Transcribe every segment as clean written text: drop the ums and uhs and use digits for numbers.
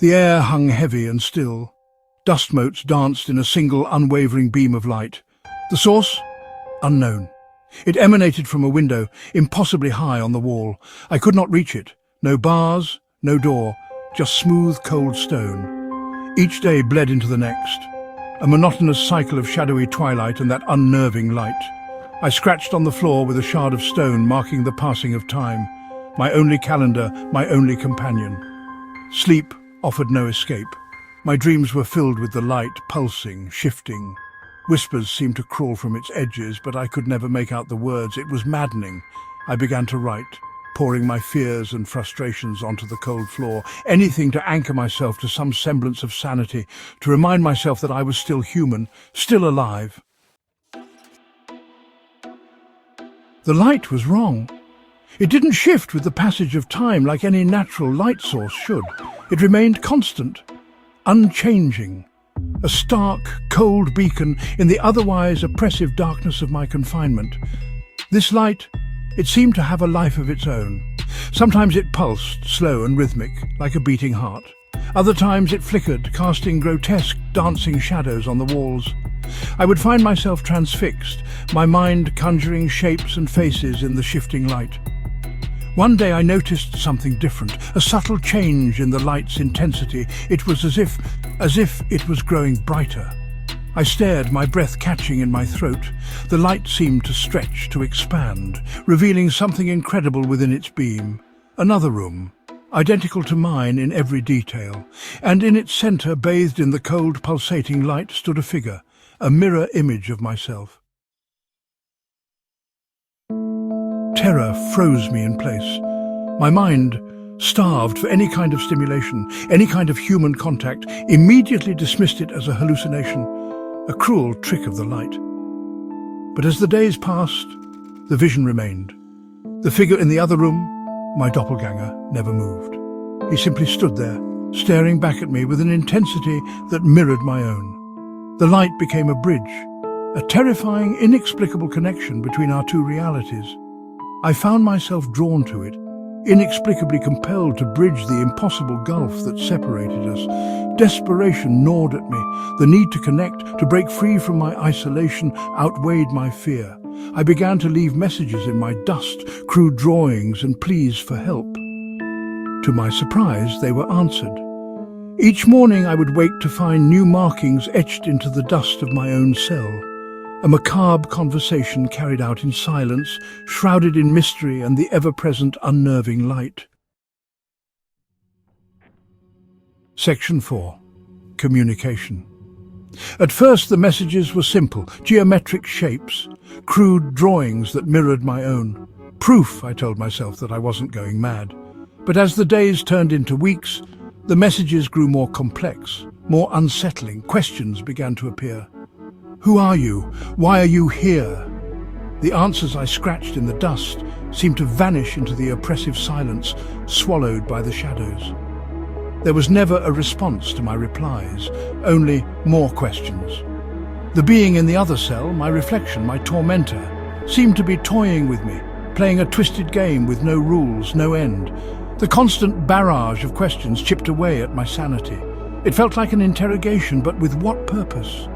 The air hung heavy and still. Dust motes danced in a single unwavering beam of light. The source? Unknown. It emanated from a window, impossibly high on the wall. I could not reach it. No bars, no door, just smooth, cold stone. Each day bled into the next. A monotonous cycle of shadowy twilight and that unnerving light. I scratched on the floor with a shard of stone marking the passing of time. My only calendar, my only companion. Sleep offered no escape. My dreams were filled with the light, pulsing, shifting. Whispers seemed to crawl from its edges, but I could never make out the words. It was maddening. I began to write, pouring my fears and frustrations onto the cold floor. Anything to anchor myself to some semblance of sanity, to remind myself that I was still human, still alive. The light was wrong. It didn't shift with the passage of time like any natural light source should. It remained constant, unchanging. A stark, cold beacon in the otherwise oppressive darkness of my confinement. This light, it seemed to have a life of its own. Sometimes it pulsed, slow and rhythmic, like a beating heart. Other times it flickered, casting grotesque, dancing shadows on the walls. I would find myself transfixed, my mind conjuring shapes and faces in the shifting light. One day I noticed something different, a subtle change in the light's intensity. It was as if it was growing brighter. I stared, my breath catching in my throat. The light seemed to stretch, to expand, revealing something incredible within its beam. Another room, identical to mine in every detail, and in its center, bathed in the cold, pulsating light, stood a figure, a mirror image of myself. Terror froze me in place. My mind, starved for any kind of stimulation, any kind of human contact, immediately dismissed it as a hallucination, a cruel trick of the light. But as the days passed, the vision remained. The figure in the other room, my doppelganger, never moved. He simply stood there, staring back at me with an intensity that mirrored my own. The light became a bridge, a terrifying, inexplicable connection between our two realities. I found myself drawn to it, inexplicably compelled to bridge the impossible gulf that separated us. Desperation gnawed at me. The need to connect, to break free from my isolation, outweighed my fear. I began to leave messages in my dust, crude drawings and pleas for help. To my surprise, they were answered. Each morning I would wake to find new markings etched into the dust of my own cell. A macabre conversation carried out in silence, shrouded in mystery and the ever-present unnerving light. Section 4. Communication. At first the messages were simple, geometric shapes, crude drawings that mirrored my own. Proof, I told myself, that I wasn't going mad. But as the days turned into weeks, the messages grew more complex, more unsettling. Questions began to appear. Who are you? Why are you here? The answers I scratched in the dust seemed to vanish into the oppressive silence, swallowed by the shadows. There was never a response to my replies, only more questions. The being in the other cell, my reflection, my tormentor, seemed to be toying with me, playing a twisted game with no rules, no end. The constant barrage of questions chipped away at my sanity. It felt like an interrogation, but with what purpose?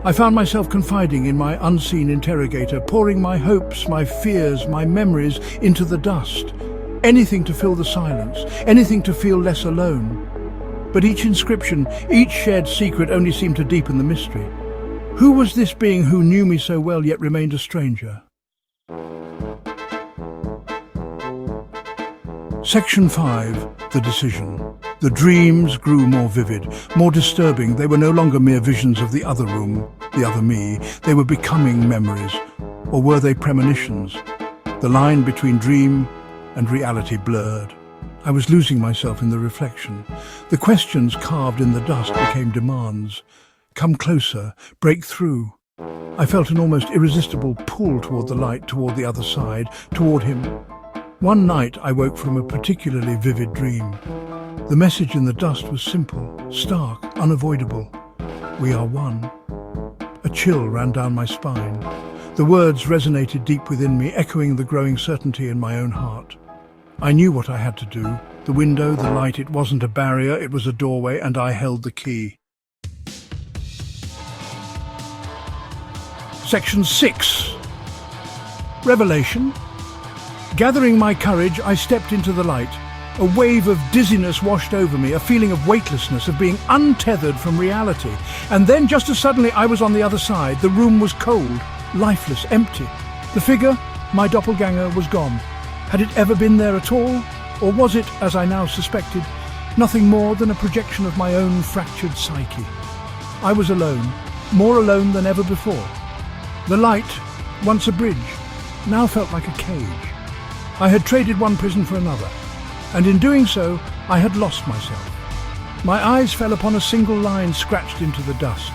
I found myself confiding in my unseen interrogator, pouring my hopes, my fears, my memories into the dust. Anything to fill the silence, anything to feel less alone. But each inscription, each shared secret only seemed to deepen the mystery. Who was this being who knew me so well yet remained a stranger? Section 5. The Decision. The dreams grew more vivid, more disturbing. They were no longer mere visions of the other room, the other me. They were becoming memories. Or were they premonitions? The line between dream and reality blurred. I was losing myself in the reflection. The questions carved in the dust became demands. Come closer, break through. I felt an almost irresistible pull toward the light, toward the other side, toward him. One night I woke from a particularly vivid dream. The message in the dust was simple, stark, unavoidable. We are one. A chill ran down my spine. The words resonated deep within me, echoing the growing certainty in my own heart. I knew what I had to do. The window, the light, it wasn't a barrier, it was a doorway, and I held the key. Section 6. Revelation. Gathering my courage, I stepped into the light. A wave of dizziness washed over me, a feeling of weightlessness, of being untethered from reality. And then, just as suddenly, I was on the other side. The room was cold, lifeless, empty. The figure, my doppelganger, was gone. Had it ever been there at all? Or was it, as I now suspected, nothing more than a projection of my own fractured psyche? I was alone, more alone than ever before. The light, once a bridge, now felt like a cage. I had traded one prison for another, and in doing so, I had lost myself. My eyes fell upon a single line scratched into the dust,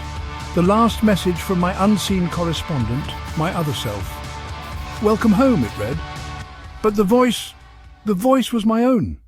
the last message from my unseen correspondent, my other self. "Welcome home," it read. But the voice was my own.